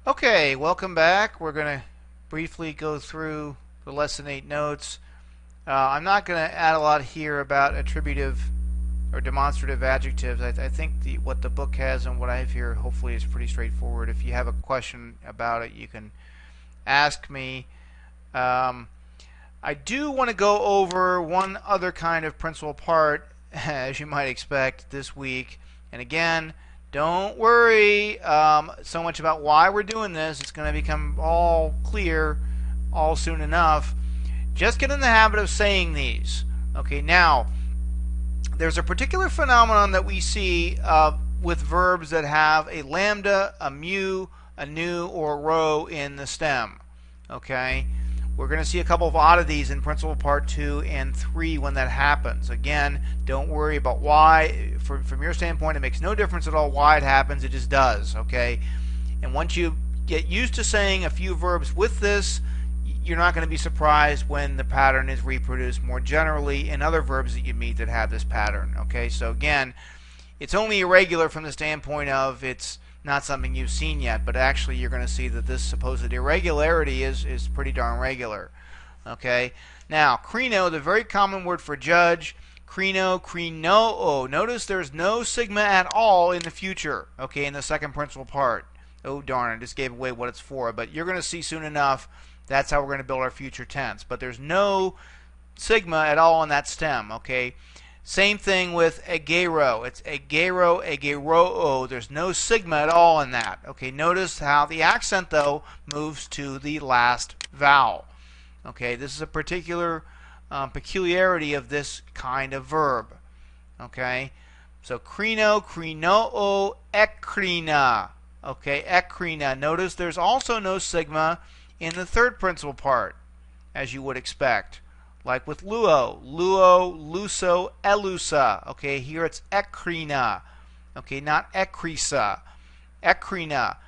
Okay, welcome back. We're going to briefly go through the Lesson 8 notes. I'm not going to add a lot here about attributive or demonstrative adjectives. I think what the book has and what I have here hopefully is pretty straightforward. If you have a question about it, you can ask me. I do want to go over one other kind of principal part, as you might expect, this week. And again, don't worry so much about why we're doing this. It's going to become all clear all soon enough. Just get in the habit of saying these. Okay, now, there's a particular phenomenon that we see with verbs that have a lambda, a mu, a nu, or a rho in the stem. Okay, we're going to see a couple of oddities in Principal Part 2 and 3 when that happens. Again, don't worry about why. From your standpoint, it makes no difference at all why it happens. It just does. Okay, and once you get used to saying a few verbs with this, you're not going to be surprised when the pattern is reproduced more generally in other verbs that you meet that have this pattern. Okay, so again, it's only irregular from the standpoint of it's not something you've seen yet, but actually you're going to see that this supposed irregularity is pretty darn regular. Okay, now crino, the very common word for judge, crino, crinoo. Notice there's no sigma at all in the future. Okay, in the second principal part. Oh darn, I just gave away what it's for, but you're going to see soon enough. That's how we're going to build our future tense. But there's no sigma at all in that stem. Okay. Same thing with agero. It's agero, ageroo. There's no sigma at all in that. Okay, notice how the accent, though, moves to the last vowel. Okay, this is a particular peculiarity of this kind of verb. Okay, so crino, crinoo, ekrina. Okay, ekrina. Notice there's also no sigma in the third principal part, as you would expect. Like with luo, luso, elusa. Okay, here it's ekrina. Okay, not ekrisa. Ekrina.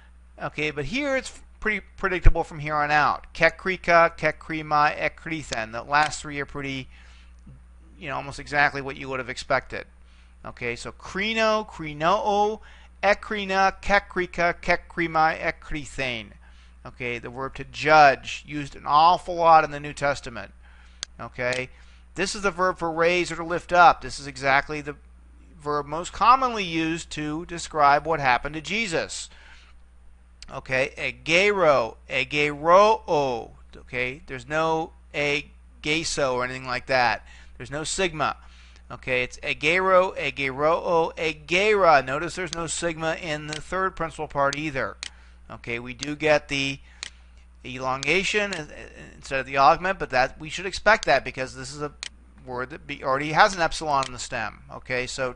Okay, but here it's pretty predictable from here on out. Kekrika, kekrima, ekrithen. The last three are pretty, almost exactly what you would have expected. Okay, so crino, crinoo, ekrina, kekrika, kekrima, ekrithane. Okay, the verb to judge, used an awful lot in the New Testament. Okay, this is the verb for raise or to lift up. This is exactly the verb most commonly used to describe what happened to Jesus. Okay, agero, ageroo. Okay, there's no ageso or anything like that. There's no sigma. Okay, it's agero, ageroo, agera. Notice there's no sigma in the third principal part either. Okay, we do get the elongation instead of the augment, but that we should expect that because this is a word that already has an epsilon in the stem. Okay, so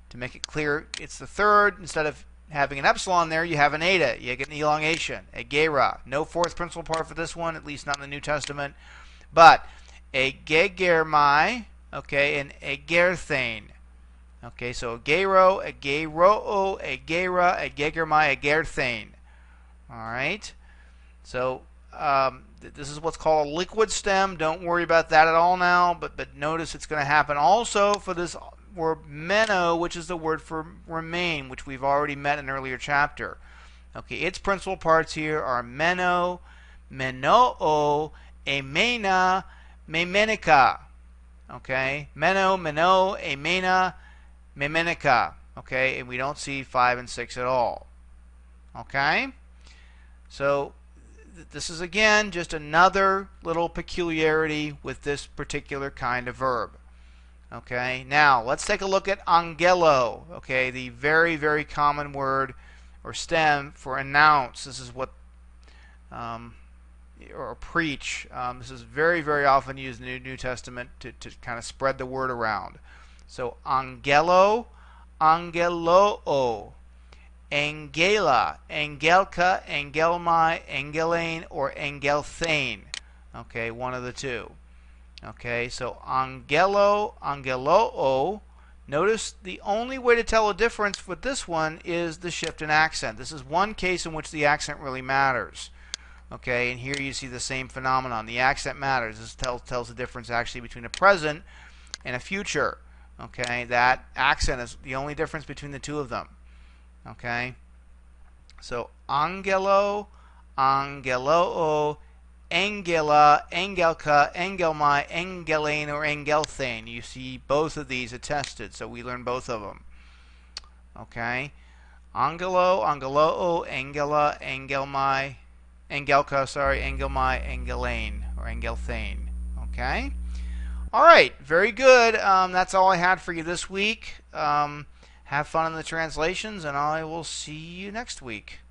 to make it clear, it's the third. Instead of having an epsilon there, you have an eta. You get an elongation. Agera. No fourth principal part for this one, at least not in the New Testament. But agegermai, okay, and agerthane. Okay, so agero, ageroo, agera, agegermai, agerthane. All right. So this is what's called a liquid stem. Don't worry about that at all now, but notice it's going to happen also for this word meno, which is the word for remain, which we've already met in an earlier chapter. Okay, its principal parts here are meno, menoo, emena, memenica. Okay, meno, emena, memenica. Okay, and we don't see 5 and 6 at all. Okay, so this is again just another little peculiarity with this particular kind of verb. Okay, now let's take a look at angelo. Okay, the very, very common word or stem for announce. This is what, or preach. This is very, very often used in the New Testament to kind of spread the word around. So angelo, angeloo. Angela, Angelka, Angelmai, Angelane, or Angelthane. Okay, one of the two. Okay, so Angelo, Angeloo. Notice the only way to tell a difference with this one is the shift in accent. This is one case in which the accent really matters. Okay, and here you see the same phenomenon. The accent matters. This tells the difference actually between a present and a future. Okay, that accent is the only difference between the two of them. Okay, So Angelo, Angeloo, Angela, Angelka, Engelmai, Engelane, or Engelthane. You see both of these attested, so we learn both of them. Okay? Angelo, Angeloo, Angela, Engelmai, Engelka, sorry, Engelmai, Engelane, or Engelthane. Okay? All right, very good. That's all I had for you this week. Have fun in the translations, and I will see you next week.